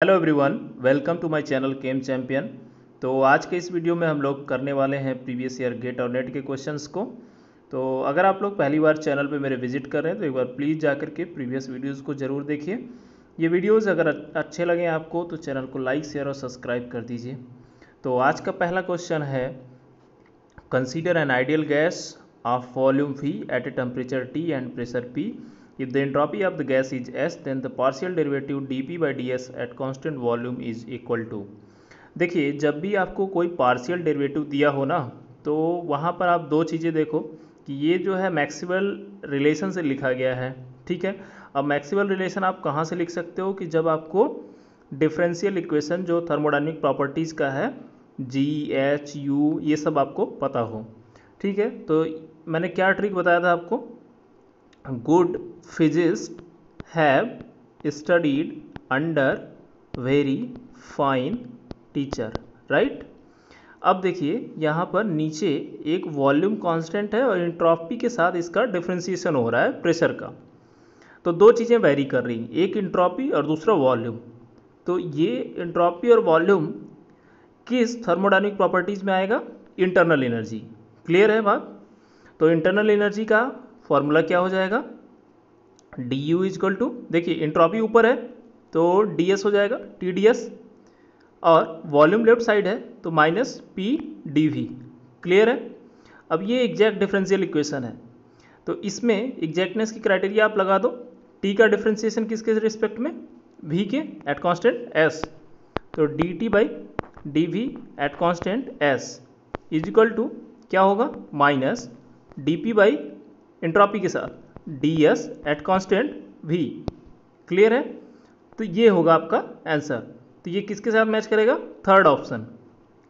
Hello everyone, welcome to my channel Chem Champion. तो आज के इस वीडियो में हम लोग करने वाले हैं प्रीवियस ईयर गेट और नेट के क्वेश्चंस को। तो अगर आप लोग पहली बार चैनल पे मेरे विजिट कर रहे हैं तो एक बार प्लीज़ जाकर के प्रीवियस वीडियोस को ज़रूर देखिए। ये वीडियोस अगर अच्छे लगें आपको तो चैनल को लाइक, शेयर और सब्सक्राइब कर दीजिए। तो आज का पहला क्वेश्चन है, consider N ideal gas off volume V at a temperature T and pressure P. If the entropy of the gas is S, then the partial derivative dP by ds at constant volume is equal to। देखिए, जब भी आपको कोई partial derivative दिया हो ना, तो वहाँ पर आप दो चीज़ें देखो कि ये जो है मैक्सवेल रिलेशन से लिखा गया है। ठीक है, अब मैक्सवेल रिलेशन आप कहाँ से लिख सकते हो कि जब आपको डिफरेंशियल इक्वेशन जो थर्मोडायनेमिक प्रॉपर्टीज़ का है G H U ये सब आपको पता हो। ठीक है, तो मैंने क्या ट्रिक बताया था आपको, good physicist have studied under very fine teacher, right. अब देखिए यहाँ पर नीचे एक वॉल्यूम कांस्टेंट है और एंट्रोपी के साथ इसका डिफरेंशिएशन हो रहा है प्रेशर का। तो दो चीज़ें वेरी कर रही हैं, एक एंट्रोपी और दूसरा वॉल्यूम। तो ये एंट्रोपी और वॉल्यूम किस थर्मोडायनेमिक प्रॉपर्टीज़ में आएगा? Internal energy. क्लियर है बात? तो इंटरनल एनर्जी का फॉर्मूला क्या हो जाएगा? डी यू इजक्वल टू, देखिए एंट्रोपी ऊपर है तो डी एस हो जाएगा TdS, और वॉल्यूम लेफ्ट साइड है तो माइनस PdV। क्लियर है? अब ये एग्जैक्ट डिफरेंशियल इक्वेशन है, तो इसमें एग्जैक्टनेस की क्राइटेरिया आप लगा दो। T का डिफरेंशिएशन किसके रिस्पेक्ट में? V के एट कांस्टेंट S, तो dt by dV at constant S is equal to क्या होगा? माइनस dP बाई एंट्रोपी के साथ ds at constant V। Clear है? तो ये होगा आपका आंसर। तो ये किसके साथ मैच करेगा? Third option.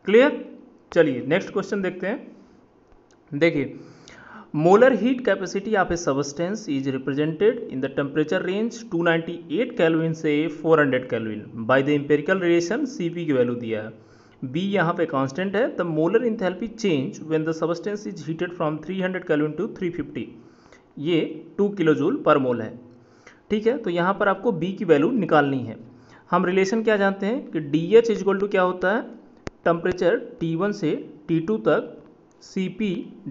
क्लियर? चलिए नेक्स्ट क्वेश्चन देखते हैं। देखिए, molar heat capacity of a substance is represented in the temperature range 298 kelvin से 400 kelvin by the empirical relation Cp की वैल्यू दिया है। B यहाँ पे कांस्टेंट है। The molar enthalpy change when the substance is heated from 300 kelvin to 350, ये 2 kilo joule पर मोल है। ठीक है, तो यहाँ पर आपको B की वैल्यू निकालनी है। हम रिलेशन क्या जानते हैं कि DH इक्वल टू क्या होता है? टेम्परेचर T1 से T2 तक Cp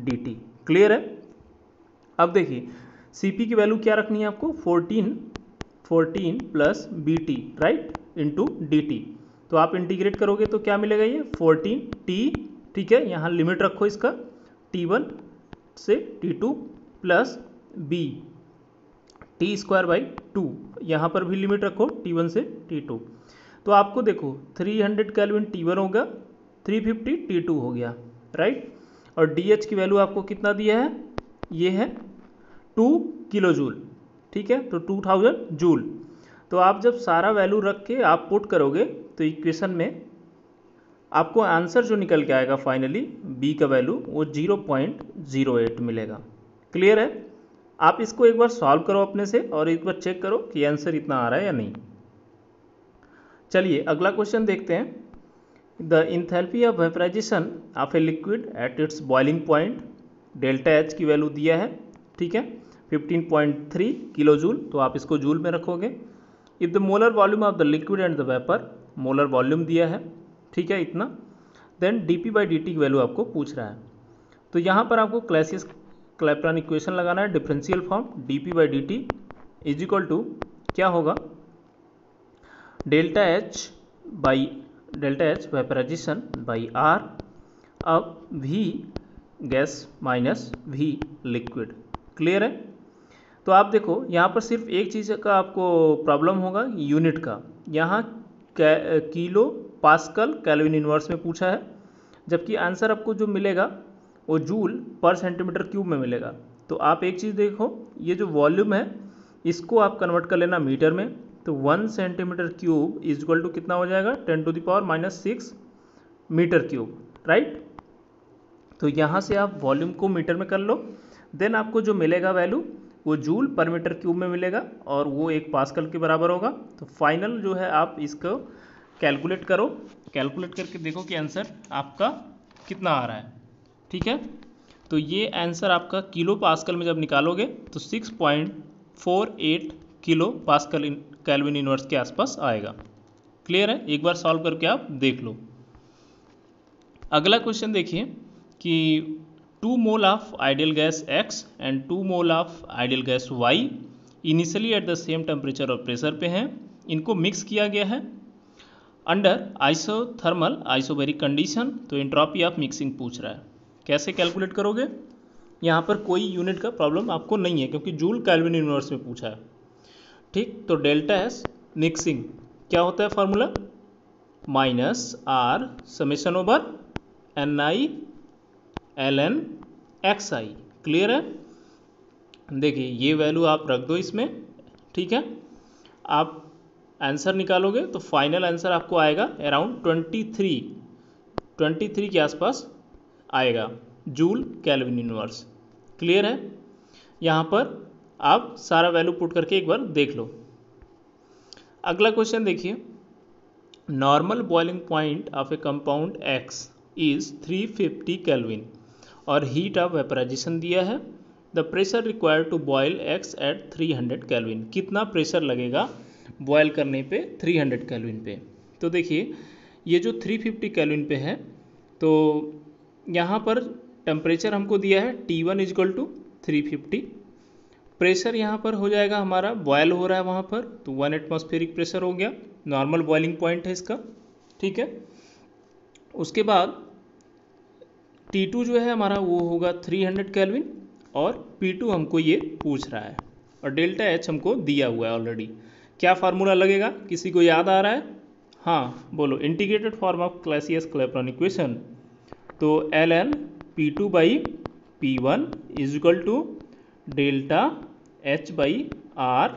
dt। क्लियर है? अब देखिए Cp की वैल्यू क्या रखनी है आपको? 14 plus BT, right, into dt। तो आप इंटीग्रेट करोगे तो क्या मिलेगा? ये 14T। ठीक है, यहाँ लिमिट रखो इसका, T1 से T2 plus B T square by 2, यहाँ पर भी लिमिट रखो T1 से T2। तो आपको देखो 300 केल्विन T1 होगा, 350 T2 हो गया, राइट। और DH की वैल्यू आपको कितना दिया है? ये है 2 किलो जूल। ठीक है, तो 2000 जूल। तो आप जब सारा वैल्यू रख के आप पुट करोगे तो इक्वेशन में आपको आंसर जो निकल के आएगा फाइनली B का वैल्यू वो 0.08 मिलेगा। क्लियर है? आप इसको एक बार सॉल्व करो अपने से और एक बार चेक करो कि आंसर इतना आ रहा है या नहीं। चलिए अगला क्वेश्चन देखते हैं। The enthalpy of vaporization of a liquid at its boiling point, delta H की वैल्यू दिया है। ठीक है, 15.3 किलो जूल, तो आप इसको जूल में रखोगे। If the molar volume of the liquid and the vapour, molar volume दिया है, ठीक है, इतना। देन dP बाई dt की वैल्यू आपको पूछ रहा है। तो यहाँ पर आपको क्लैपेरॉन इक्वेशन लगाना है, differential form dP by dt is equal to क्या होगा? Delta H vaporization by R, अब V gas minus V liquid. Clear है? तो आप देखो यहाँ पर सिर्फ एक चीज़ का आपको प्रॉब्लम होगा, यूनिट का। यहाँ किलो पास्कल केल्विन इनवर्स में पूछा है, जबकि आंसर आपको जो मिलेगा वो जूल पर सेंटीमीटर क्यूब में मिलेगा। तो आप एक चीज़ देखो, ये जो वॉल्यूम है इसको आप कन्वर्ट कर लेना मीटर में, तो 1 centimetre cube is equal to कितना हो जाएगा? 10⁻⁻6 मीटर क्यूब, राइट। तो यहाँ से आप वॉल्यूम को मीटर में कर लो, देन आपको जो मिलेगा वैल्यू वो जूल पर मीटर क्यूब में मिलेगा और वो 1 पास्कल के बराबर होगा। तो फाइनल जो है आप इसको कैलकुलेट करो, कैलकुलेट करके देखो कि आंसर आपका कितना आ रहा है। ठीक है, तो ये आंसर आपका किलो पास्कल में जब निकालोगे तो 6.48 किलो पास्कल केल्विन इनवर्स के आसपास आएगा। क्लियर है, एक बार सॉल्व करके आप देख लो। अगला क्वेश्चन देखिए कि 2 mole of ideal gas X and 2 mole of ideal gas Y initially at the same temperature और प्रेशर पे हैं, इनको मिक्स किया गया है अंडर आइसोथर्मल आइसोबैरिक कंडीशन। तो एंट्रोपी ऑफ मिक्सिंग पूछ रहा है, कैसे कैलकुलेट करोगे। यहाँ पर कोई यूनिट का प्रॉब्लम आपको नहीं है क्योंकि जूल केल्विन यूनिवर्स में पूछा है, ठीक। तो डेल्टा एस मिक्सिंग क्या होता है formula, minus R summation over Ni ln xi। Clear है, देखिए ये वैल्यू आप रख दो इसमें, ठीक है। आप आंसर निकालोगे तो फाइनल आंसर आपको आएगा अराउंड 23 के आसपास आएगा जूल केल्विन यूनिवर्स। क्लियर है, यहाँ पर आप सारा वैल्यू पुट करके एक बार देख लो। अगला क्वेश्चन देखिए, normal boiling point of a compound X is 350 kelvin और हीट ऑफ वेपराइजेशन दिया है। The pressure required to boil X at 300 kelvin, कितना प्रेशर लगेगा बॉयल करने पे 300 केल्विन पे। तो देखिए ये जो 350 केल्विन पे है, तो यहाँ पर टेम्परेचर हमको दिया है T1 इजक्वल टू 350, प्रेशर यहाँ पर हो जाएगा हमारा, बॉयल हो रहा है वहाँ पर, तो 1 एटमॉस्फेरिक प्रेशर हो गया, नॉर्मल बॉइलिंग पॉइंट है इसका, ठीक है। उसके बाद T2 जो है हमारा वो होगा 300 केल्विन और P2 हमको ये पूछ रहा है और डेल्टा H हमको दिया हुआ है ऑलरेडी। क्या फार्मूला लगेगा, किसी को याद आ रहा है? हाँ बोलो, integrated form of Clausius Clapeyron equation. तो ln P2 by P1 is equal to delta H by R,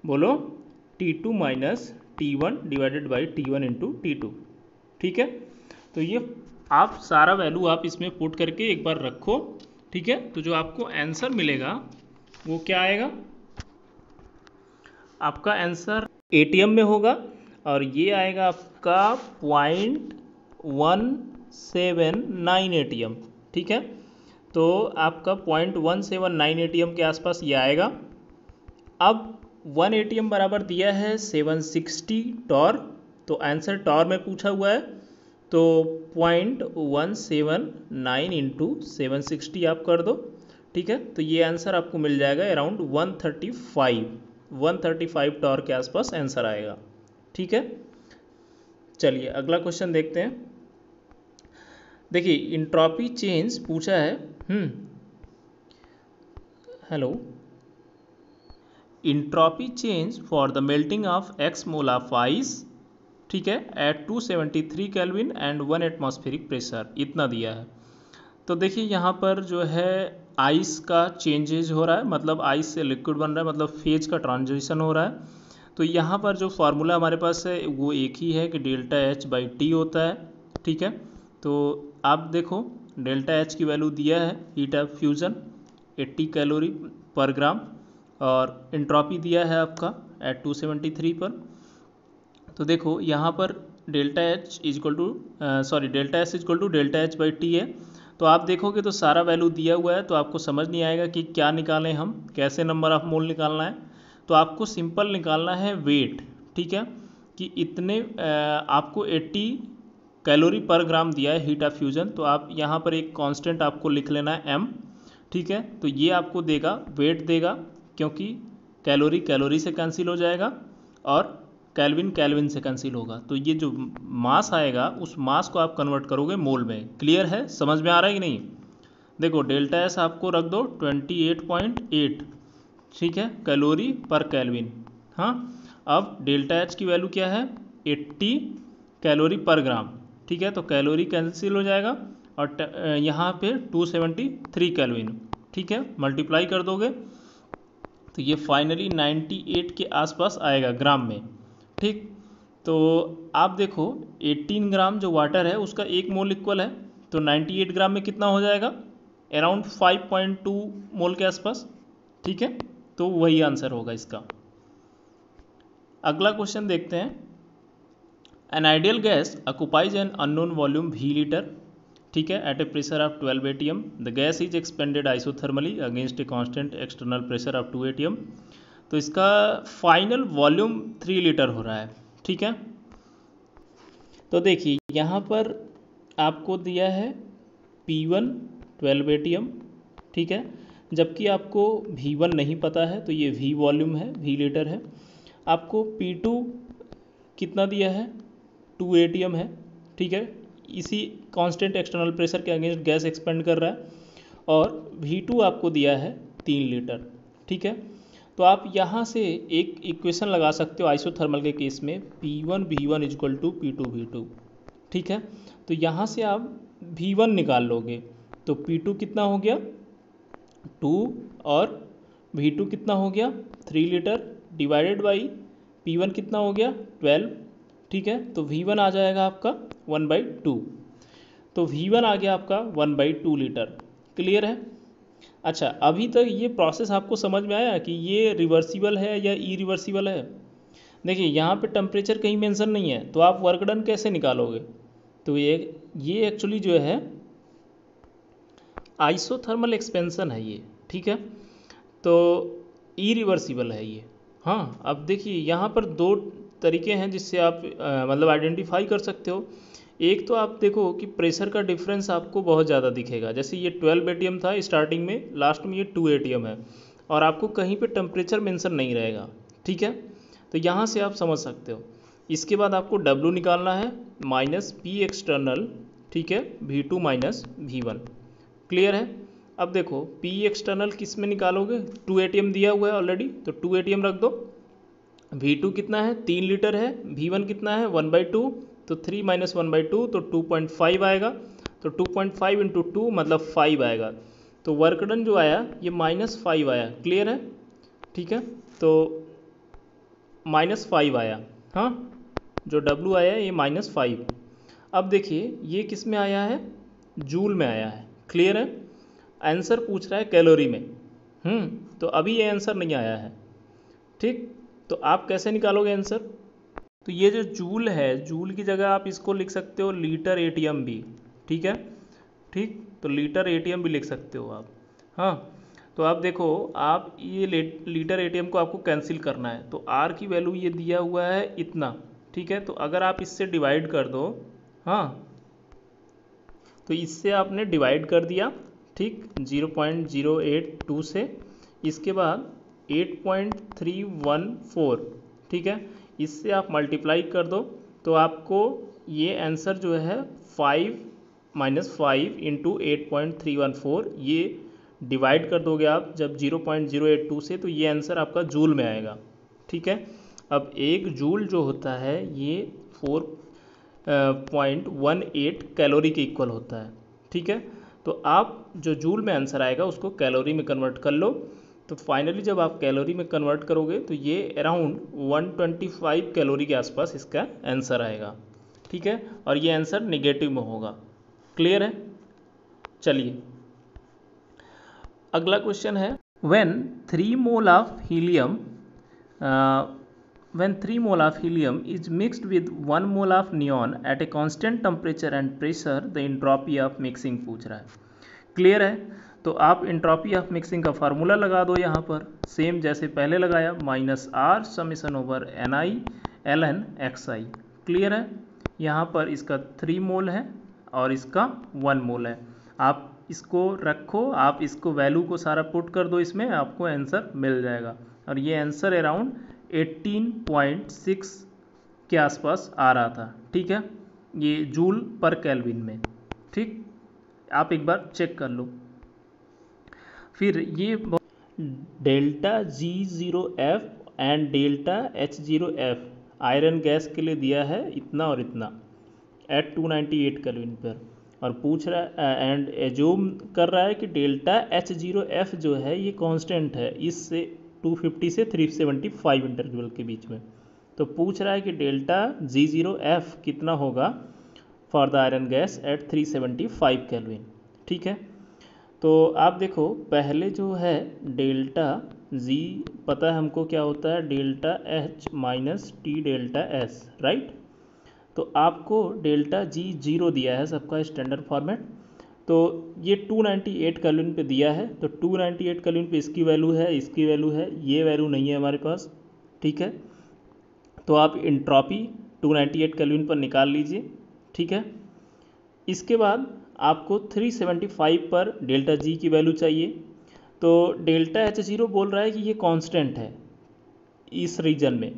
बोलो T2 minus T1 divided by T1 into T2, ठीक है। तो ये आप सारा वैल्यू आप इसमें पुट करके एक बार रखो, ठीक है। तो जो आपको आंसर मिलेगा वो क्या आएगा, आपका आंसर ATM में होगा और ये आएगा आपका 0.179 ATM, ठीक है। तो आपका 0.179 ATM के आसपास ये आएगा। अब 1 ATM बराबर दिया है 760 टॉर, तो आंसर टॉर में पूछा हुआ है, तो 0.179 इंटू 760 आप कर दो, ठीक है। तो ये आंसर आपको मिल जाएगा अराउंड 135 टॉर के आसपास आंसर आएगा, ठीक है। चलिए अगला क्वेश्चन देखते हैं। देखिए इंट्रॉपी चेंज पूछा है, hello, entropy change for the melting of X mole of ice, ठीक है, at 273 kelvin and 1 atmospheric pressure, इतना दिया है। तो देखिए यहाँ पर जो है आइस का चेंजेज हो रहा है, मतलब आइस से लिक्विड बन रहा है, मतलब फेज का ट्रांजिशन हो रहा है। तो यहाँ पर जो फार्मूला हमारे पास है वो एक ही है कि डेल्टा H बाई T होता है, ठीक है। तो आप देखो डेल्टा H की वैल्यू दिया है, हीट ऑफ फ्यूज़न 80 कैलोरी पर ग्राम और एंट्रोपी दिया है आपका एट 273 पर। तो देखो यहाँ पर delta H is equal to delta S is equal to delta H by T है। तो आप देखोगे तो सारा वैल्यू दिया हुआ है, तो आपको समझ नहीं आएगा कि क्या निकालें हम, कैसे नंबर ऑफ मोल निकालना है। तो आपको सिंपल निकालना है वेट, ठीक है, कि इतने आपको 80 कैलोरी पर ग्राम दिया है हीट ऑफ फ्यूजन। तो आप यहाँ पर एक कांस्टेंट आपको लिख लेना है m, ठीक है। तो ये आपको देगा वेट देगा, क्योंकि कैलोरी कैलोरी से कैंसिल हो जाएगा और केल्विन केल्विन से कैंसिल होगा। तो ये जो मास आएगा उस मास को आप कन्वर्ट करोगे मोल में। क्लियर है, समझ में आ रहा है कि नहीं? देखो डेल्टा एस आपको रख दो 28.8, ठीक है, कैलोरी पर केल्विन। हाँ, अब डेल्टा एच की वैल्यू क्या है 80 कैलोरी पर ग्राम, ठीक है। तो कैलोरी कैंसिल हो जाएगा और यहाँ पे 273 केल्विन, ठीक है, मल्टीप्लाई कर दोगे तो ये फाइनली 98 के आसपास आएगा ग्राम में, ठीक। तो आप देखो 18 ग्राम जो वाटर है उसका 1 मोल इक्वल है, तो 98 ग्राम में कितना हो जाएगा, अराउंड 5.2 मोल के आसपास, ठीक है। तो वही आंसर होगा इसका। अगला क्वेश्चन देखते हैं। An ideal gas occupies an unknown volume V litre, ठीक है, at a pressure of 12 ATM। The gas is expanded isothermally against a constant external pressure of 2 ATM। तो इसका फाइनल वॉल्यूम 3 लीटर हो रहा है, ठीक है। तो देखिए यहाँ पर आपको दिया है P1 12 एटीएम, ठीक है, जबकि आपको V1 नहीं पता है, तो ये V वॉल्यूम है, V लीटर है। आपको P2 कितना दिया है, 2 एटीएम है, ठीक है, इसी कांस्टेंट एक्सटर्नल प्रेशर के अगेंस्ट गैस एक्सपेंड कर रहा है। और V2 आपको दिया है 3 लीटर, ठीक है। तो आप यहाँ से एक इक्वेशन लगा सकते हो आइसोथर्मल के केस में, P1 V1 equal to P2 V2, ठीक है। तो यहाँ से आप V1 निकाल लोगे तो P2 कितना हो गया 2 और V2 कितना हो गया 3 लीटर डिवाइडेड बाई P1 कितना हो गया 12, ठीक है। तो V1 आ जाएगा आपका 1/2, तो V1 आ गया आपका 1/2 लीटर। क्लियर है। अच्छा, अभी तक ये प्रोसेस आपको समझ में आया कि ये रिवर्सिबल है या इरिवर्सिबल है। देखिए यहाँ पे टेम्परेचर कहीं मेंशन नहीं है, तो आप वर्क डन कैसे निकालोगे। तो ये एक्चुअली जो है आइसोथर्मल एक्सपेंशन है ये, ठीक है, तो इरिवर्सिबल है ये। हाँ, अब देखिए यहाँ पर दो तरीके हैं जिससे आप मतलब आइडेंटिफाई कर सकते हो। एक तो आप देखो कि प्रेशर का डिफरेंस आपको बहुत ज़्यादा दिखेगा, जैसे ये 12 एटीएम था स्टार्टिंग में, लास्ट में ये 2 एटीएम है, और आपको कहीं पे टेम्परेचर मेंशन नहीं रहेगा, ठीक है। तो यहाँ से आप समझ सकते हो। इसके बाद आपको W निकालना है माइनस P एक्सटर्नल, ठीक है, V2 माइनस V1। क्लियर है। अब देखो P एक्सटर्नल किस में निकालोगे, 2 एटीएम दिया हुआ है ऑलरेडी, तो 2 एटीएम रख दो। V2 कितना है 3 लीटर है, V1 कितना है 1/2, तो 3 माइनस 1/2 तो 2.5 आएगा, तो 2.5 इंटू 2 मतलब 5 आएगा। तो वर्क डन जो आया ये -5 आया। क्लियर है, ठीक है, तो -5 आया। हाँ, जो W आया है ये -5। अब देखिए ये किस में आया है, जूल में आया है। क्लियर है। आंसर पूछ रहा है कैलोरी में, तो अभी ये आंसर नहीं आया है, ठीक। तो आप कैसे निकालोगे आंसर, तो ये जो जूल है, जूल की जगह आप इसको लिख सकते हो लीटर एटीएम भी, ठीक है, ठीक, तो लीटर एटीएम भी लिख सकते हो आप। हाँ, तो आप देखो, आप ये लीटर एटीएम को आपको कैंसिल करना है, तो आर की वैल्यू ये दिया हुआ है इतना, ठीक है। तो अगर आप इससे डिवाइड कर दो, हाँ, तो इससे आपने डिवाइड कर दिया, ठीक, 0.082 से, इसके बाद 8.314, ठीक है, इससे आप मल्टीप्लाई कर दो, तो आपको ये आंसर जो है 5 - 5 इंटू 8.314, ये डिवाइड कर दोगे आप जब 0.082 से, तो ये आंसर आपका जूल में आएगा, ठीक है। अब एक जूल जो होता है ये 4.18 कैलोरी के इक्वल होता है, ठीक है। तो आप जो जूल में आंसर आएगा उसको कैलोरी में कन्वर्ट कर लो, तो फाइनली जब आप कैलोरी में कन्वर्ट करोगे तो ये अराउंड 125 कैलोरी के आसपास इसका आंसर आएगा, ठीक है, और ये आंसर नेगेटिव में होगा। क्लियर है। चलिए अगला क्वेश्चन है, when 3 mole of helium when 3 mole of helium is mixed with 1 mole of neon at a constant temperature and pressure, the entropy of mixing पूछ रहा है। क्लियर है। तो आप एंट्रोपी ऑफ मिक्सिंग का फार्मूला लगा दो यहाँ पर, सेम जैसे पहले लगाया, -R summation over Ni ln xi। Clear है। यहाँ पर इसका 3 मोल है और इसका 1 मोल है। आप इसको रखो, आप इसको वैल्यू को सारा पुट कर दो इसमें, आपको आंसर मिल जाएगा, और ये आंसर अराउंड 18.6 के आसपास आ रहा था, ठीक है, ये जूल पर केल्विन में, ठीक। आप एक बार चेक कर लो। फिर ये delta G0F and delta H0F iron gas के लिए दिया है इतना और इतना एट 298 केल्विन पर, और पूछ रहा है एंड एज्यूम कर रहा है कि डेल्टा H0F जो है ये कांस्टेंट है, इससे 250 से 375 इंटरवल के बीच में। तो पूछ रहा है कि डेल्टा G0F कितना होगा for the iron gas at 375 kelvin, ठीक है। तो आप देखो पहले जो है डेल्टा G पता है हमको क्या होता है, delta H minus T delta S, right. तो आपको डेल्टा G0 दिया है सबका स्टैंडर्ड फॉर्मेट, तो ये 298 केल्विन पे दिया है, तो 298 केल्विन पे इसकी वैल्यू है, इसकी वैल्यू है, ये वैल्यू नहीं है हमारे पास, ठीक है। तो आप एंट्रोपी 298 केल्विन पर निकाल लीजिए, ठीक है। इसके बाद आपको 375 पर डेल्टा जी की वैल्यू चाहिए। तो डेल्टा H0 बोल रहा है कि ये कांस्टेंट है इस रीजन में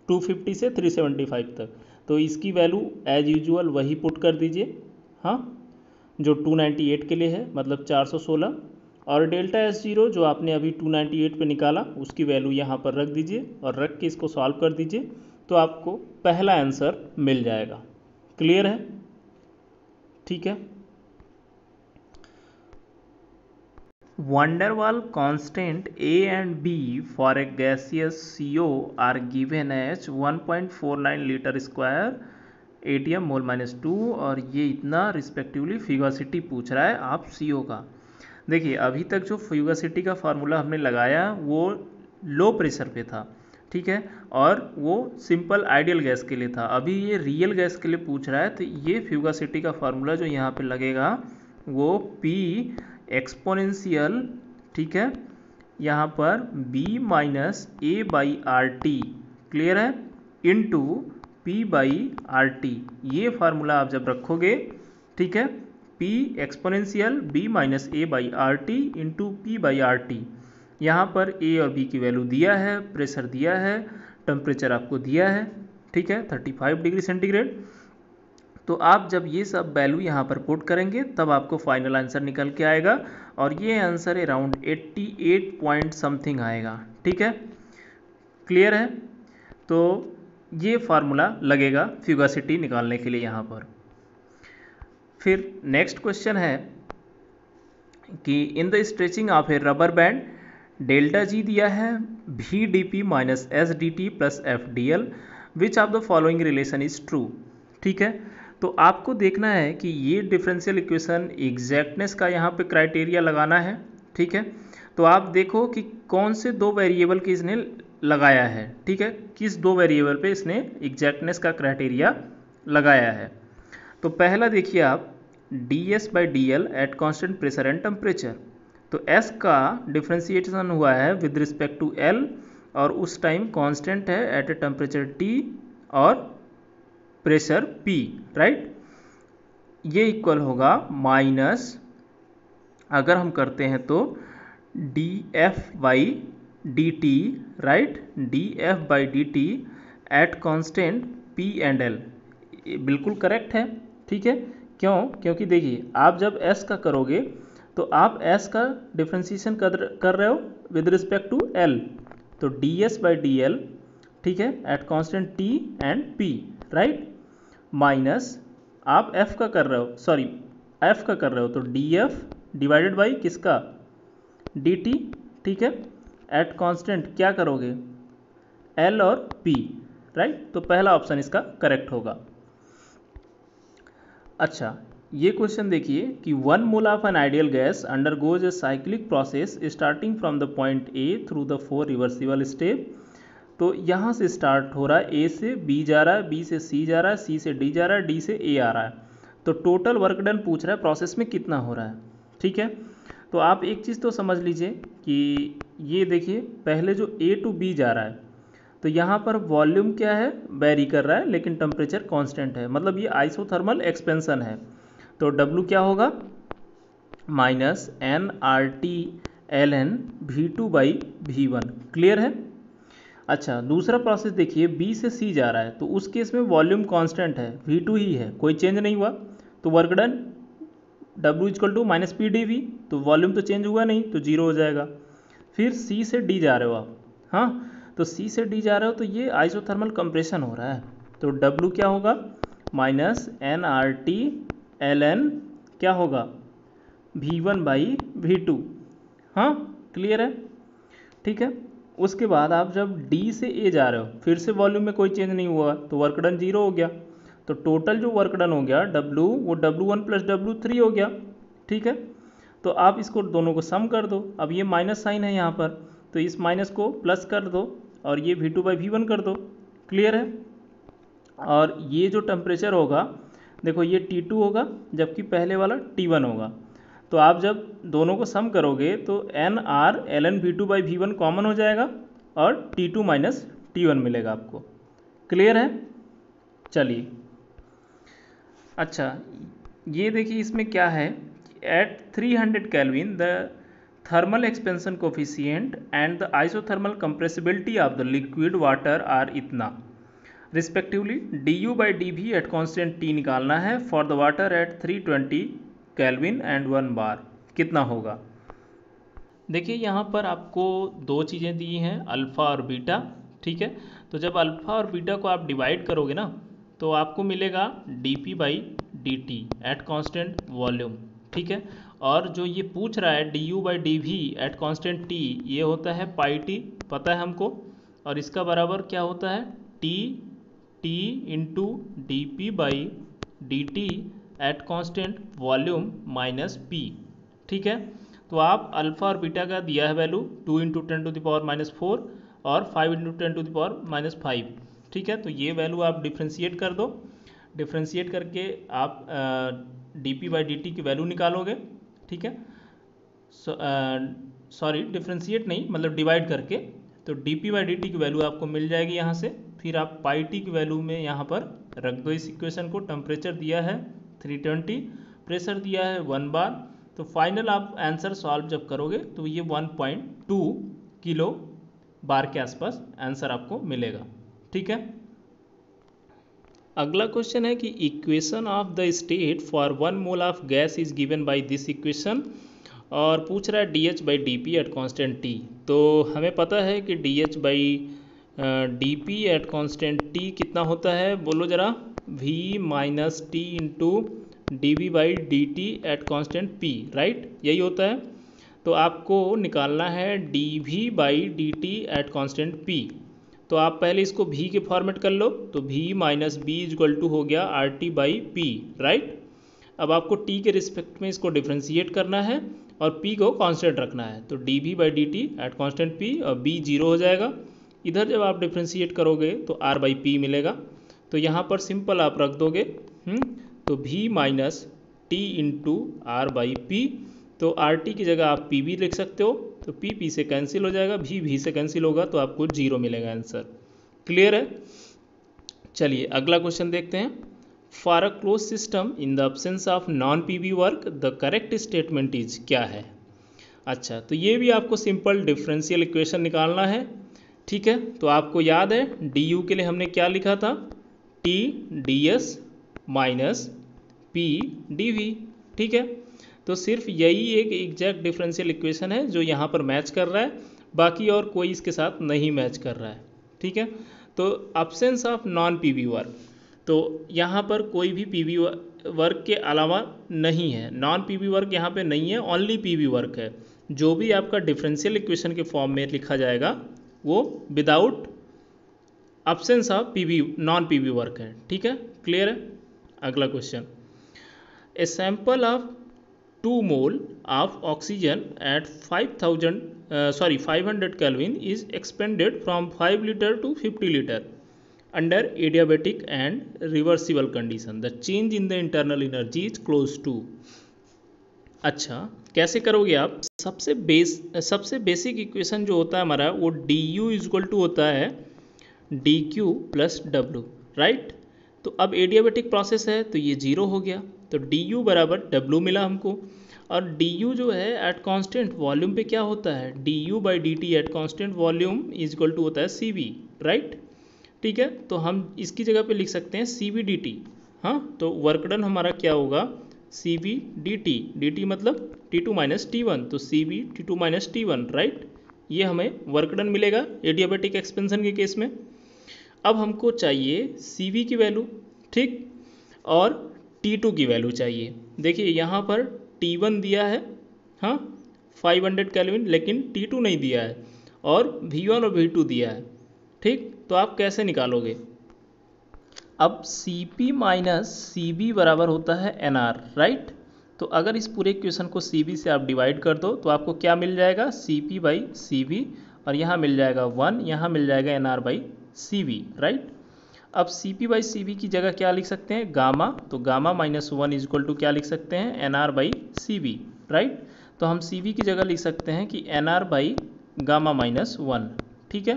250 से 375 तक, तो इसकी वैल्यू एज यूजुअल वही पुट कर दीजिए, हाँ, जो 298 के लिए है, मतलब 416। और डेल्टा H0 जो आपने अभी 298 पे निकाला उसकी वैल्यू यहाँ पर रख दीजिए और रख के इसको सॉल्व कर दीजिए, तो आपको पहला आंसर मिल जाएगा। क्लियर है, ठीक है। Van der Waal constant A and B for a gaseous CO are given as 1.49 litre square ATM मोल -2 और ये इतना रिस्पेक्टिवली फ्यूगासिटी पूछ रहा है आप CO का। देखिए अभी तक जो फ्यूगासिटी का फार्मूला हमने लगाया वो लो प्रेशर पे था, ठीक है, और वो सिंपल आइडियल गैस के लिए था। अभी ये रियल गैस के लिए पूछ रहा है, तो ये फ्यूगासिटी का फार्मूला जो यहाँ पे लगेगा वो P एक्सपोनेंशियल, ठीक है, यहाँ पर B माइनस A/RT, क्लियर है, इनटू P/RT। ये फार्मूला आप जब रखोगे, ठीक है, P exponential B minus A/RT into P/RT। यहाँ पर A और B की वैल्यू दिया है, प्रेशर दिया है, टेम्परेचर आपको दिया है, ठीक है, 35 डिग्री सेंटीग्रेड। तो आप जब ये सब वैल्यू यहाँ पर पुट करेंगे तब आपको फाइनल आंसर निकल के आएगा और ये आंसर अराउंड 88 पॉइंट समथिंग आएगा, ठीक है, क्लियर है। तो ये फार्मूला लगेगा फ्यूगासिटी निकालने के लिए यहाँ पर। फिर नेक्स्ट क्वेश्चन है कि in the stretching of A rubber band delta G दिया है VdP minus SdT plus FdL, which of the following relation is true, ठीक है। तो आपको देखना है कि ये डिफरेंशियल इक्वेशन एग्जैक्टनेस का यहाँ पे क्राइटेरिया लगाना है, ठीक है। तो आप देखो कि कौन से दो वेरिएबल की इसने लगाया है, ठीक है, किस दो वेरिएबल पे इसने एग्जैक्टनेस का क्राइटेरिया लगाया है। तो पहला देखिए आप ds/dl at constant pressure and temperature. तो s का डिफ्रेंशिएशन हुआ है विद रिस्पेक्ट टू l और उस टाइम कांस्टेंट है एट ए टेम्परेचर T और प्रेशर P, राइट। ये इक्वल होगा माइनस, अगर हम करते हैं तो dF/dt, right, dF/dt at constant P and L। बिल्कुल करेक्ट है, ठीक है। क्यों? क्योंकि देखिए आप जब S का करोगे तो आप S का डिफ्रेंशिएशन कर रहे हो विद रिस्पेक्ट टू L, तो ds/dl, ठीक है, at constant T and P, right, minus आप F का कर रहे हो, सॉरी F का कर रहे हो, तो dF डिवाइडेड बाई किसका, dt, ठीक है, एट कांस्टेंट क्या करोगे L और P, राइट। तो पहला ऑप्शन इसका करेक्ट होगा। अच्छा, ये क्वेश्चन देखिए कि 1 mole of N ideal gas undergoes a cyclic process starting from the point A through the 4 reversible step. तो यहाँ से स्टार्ट हो रहा है, A से B जा रहा है, B से C जा रहा है, C से D जा रहा है, D से A आ रहा है। तो टोटल वर्क डन पूछ रहा है प्रोसेस में कितना हो रहा है, ठीक है। तो आप एक चीज़ तो समझ लीजिए कि ये देखिए पहले जो A टू B जा रहा है, तो यहाँ पर वॉल्यूम क्या है, वेरी कर रहा है, लेकिन टेम्परेचर कांस्टेंट है, मतलब ये आइसोथर्मल एक्सपेंशन है। तो W क्या होगा, minus nRT ln V2/V1, clear है। अच्छा, दूसरा प्रोसेस देखिए B से C जा रहा है, तो उस केस में वॉल्यूम कांस्टेंट है, V2 ही है, कोई चेंज नहीं हुआ, तो work done W equal to minus PdV, तो वॉल्यूम तो चेंज हुआ नहीं, तो जीरो हो जाएगा। फिर C से D जा रहे हो आप, हाँ, तो C से D जा रहे हो तो ये आइसोथर्मल कंप्रेशन हो रहा है, तो W क्या होगा, माइनस nRT ln क्या होगा, V1/V2, हाँ, क्लियर है, ठीक है। उसके बाद आप जब D से A जा रहे हो, फिर से वॉल्यूम में कोई चेंज नहीं हुआ, तो वर्क डन जीरो हो गया। तो टोटल जो वर्क डन हो गया W, वो W1 प्लस W3 हो गया, ठीक है। तो आप इसको दोनों को सम कर दो, अब ये माइनस साइन है यहाँ पर, तो इस माइनस को प्लस कर दो और ये V2/V1 कर दो, क्लियर है। और ये जो टेम्परेचर होगा, देखो ये T2 होगा जबकि पहले वाला T1 होगा, तो आप जब दोनों को सम करोगे तो nR ln V2/V1 कॉमन हो जाएगा और T2 माइनस T1 मिलेगा आपको, क्लियर है। चलिए, अच्छा ये देखिए इसमें क्या है, at 300 kelvin the thermal expansion coefficient and the isothermal compressibility of the liquid water are इतना respectively du by dv at constant t निकालना है for the water at 320 kelvin and 1 bar, कितना होगा। देखिए यहाँ पर आपको दो चीज़ें दी हैं, अल्फ़ा और बीटा, ठीक है। तो जब अल्फ़ा और बीटा को आप डिवाइड करोगे ना तो आपको मिलेगा dp by dt at constant volume, ठीक है। और जो ये पूछ रहा है du by dv at constant t, ये होता है पाई टी, पता है हमको, और इसका बराबर क्या होता है t into D P by D T at constant volume minus p, ठीक है। तो आप अल्फ़ा और बीटा का दिया है वैल्यू 2 इंटू 10⁻⁻4 और 5 इंटू 10⁻⁵, ठीक है। तो ये वैल्यू आप डिफ्रेंशिएट कर दो, डिफ्रेंशिएट करके आप D P by D T की वैल्यू निकालोगे, ठीक है। सॉरी डिफ्रेंशिएट नहीं, मतलब डिवाइड करके, तो D P by D T की वैल्यू आपको मिल जाएगी यहाँ से। फिर आप पाई टी की वैल्यू में यहाँ पर रख दो इस इक्वेशन को। टेम्परेचर दिया है 320, प्रेशर दिया है 1 बार, तो फाइनल आप आंसर सॉल्व जब करोगे तो ये 1.2 किलो बार के आसपास आंसर आपको मिलेगा, ठीक है। अगला क्वेश्चन है कि equation of the state for 1 mole of gas is given by this equation, और पूछ रहा है D H by D P at constant T. तो हमें पता है कि D H by D P at constant T कितना होता है, बोलो ज़रा, v minus T into D V by D T at constant p, right, यही होता है। तो आपको निकालना है D V by D T at constant p। तो आप पहले इसको v के फॉर्मेट कर लो, तो v minus B is equal to हो गया R T by P, right. अब आपको t के रिस्पेक्ट में इसको डिफ्रेंशिएट करना है और p को कांस्टेंट रखना है, तो D V by D T at constant p और b 0 हो जाएगा। इधर जब आप डिफ्रेंशिएट करोगे तो r बाई पी मिलेगा, तो यहाँ पर सिंपल आप रख दोगे, तो v minus T into R by P, तो आर टी की जगह आप पी भी लिख सकते हो, तो पी पी से कैंसिल हो जाएगा, भी से कैंसिल होगा, तो आपको 0 मिलेगा आंसर। क्लियर है। चलिए अगला क्वेश्चन देखते हैं। For a close system in the absence of non P V work the correct statement is, क्या है। अच्छा, तो ये भी आपको सिंपल डिफरेंशियल इक्वेशन निकालना है, ठीक है। तो आपको याद है डी यू के लिए हमने क्या लिखा था, T D S minus P D V, ठीक है। तो सिर्फ यही एक एग्जैक्ट डिफरेंशियल इक्वेशन है जो यहाँ पर मैच कर रहा है, बाकी और कोई इसके साथ नहीं मैच कर रहा है, ठीक है। तो absence of non P V work, तो यहाँ पर कोई भी पी वी वर्क के अलावा नहीं है, नॉन पी वी वर्क यहाँ पे नहीं है, ओनली पी वी वर्क है। जो भी आपका डिफरेंशियल इक्वेशन के फॉर्म में लिखा जाएगा वो without absence of P V non P V work है, ठीक है। क्लियर है। अगला question, a sample of 2 mole of oxygen at 500 kelvin is expanded from 5 litre to 50 litre under adiabatic and reversible condition, the change in the internal energy is close to. अच्छा, कैसे करोगे आप, सबसे बेसिक इक्वेशन जो होता है हमारा वो डी यू इजक्वल टू होता है D Q plus W, right. तो अब एडियाबेटिक प्रोसेस है तो ये 0 हो गया, तो डी यू बराबर डब्ल्यू मिला हमको, और डी यू जो है एट कांस्टेंट वॉल्यूम पे क्या होता है, D U by D T at constant volume is equal to होता है सी वी, राइट, ठीक है। तो हम इसकी जगह पे लिख सकते हैं सी वी डी टी, हाँ। तो वर्क डन हमारा क्या होगा, सी वी डी टी मतलब T two minus T one, तो C V T two minus T one, right. ये हमें वर्क डन मिलेगा एडियाबेटिक एक्सपेंशन के केस में। अब हमको चाहिए सी वी की वैल्यू, ठीक, और T2 की वैल्यू चाहिए। देखिए यहाँ पर T1 दिया है, हाँ 500 केल्विन, लेकिन T2 नहीं दिया है, और V1 और V2 दिया है, ठीक। तो आप कैसे निकालोगे, अब Cp माइनस Cv बराबर होता है Nr, राइट। तो अगर इस पूरे इक्वेशन को Cv से आप डिवाइड कर दो तो आपको क्या मिल जाएगा, Cp बाई Cv, और यहाँ मिल जाएगा 1, यहाँ मिल जाएगा Nr बाई Cv, राइट। अब Cp बाई Cv की जगह क्या लिख सकते हैं, गामा, तो gamma minus 1 is equal to क्या लिख सकते हैं, Nr बाई Cv, राइट। तो हम Cv की जगह लिख सकते हैं कि Nr बाई गामा माइनस 1, ठीक है।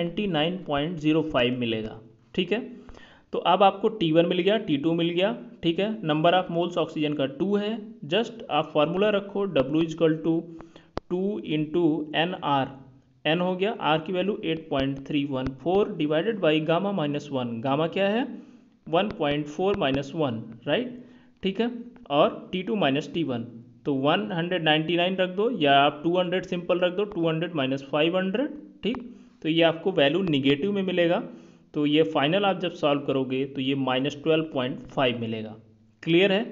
199.05 मिलेगा। ठीक है, तो अब आपको T1 मिल गया, T2 मिल गया। ठीक है, नंबर ऑफ मोल्स ऑक्सीजन का 2 है। जस्ट आप फार्मूला रखो W = 2 into N R, N हो गया, आर की value 8.314 divided by gamma -1, gamma क्या है 1.4 - 1, राइट। ठीक है, और T2 - T1, तो 199 रख दो या आप 200 सिंपल रख दो, 200 - 500। ठीक, तो ये आपको वैल्यू निगेटिव में मिलेगा। तो ये फाइनल आप जब सॉल्व करोगे तो ये -12.5 मिलेगा। क्लियर है?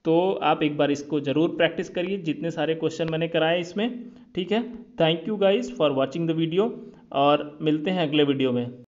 तो आप एक बार इसको ज़रूर प्रैक्टिस करिए, जितने सारे क्वेश्चन मैंने कराए इसमें। ठीक है, thank you guys for watching the video, और मिलते हैं अगले वीडियो में।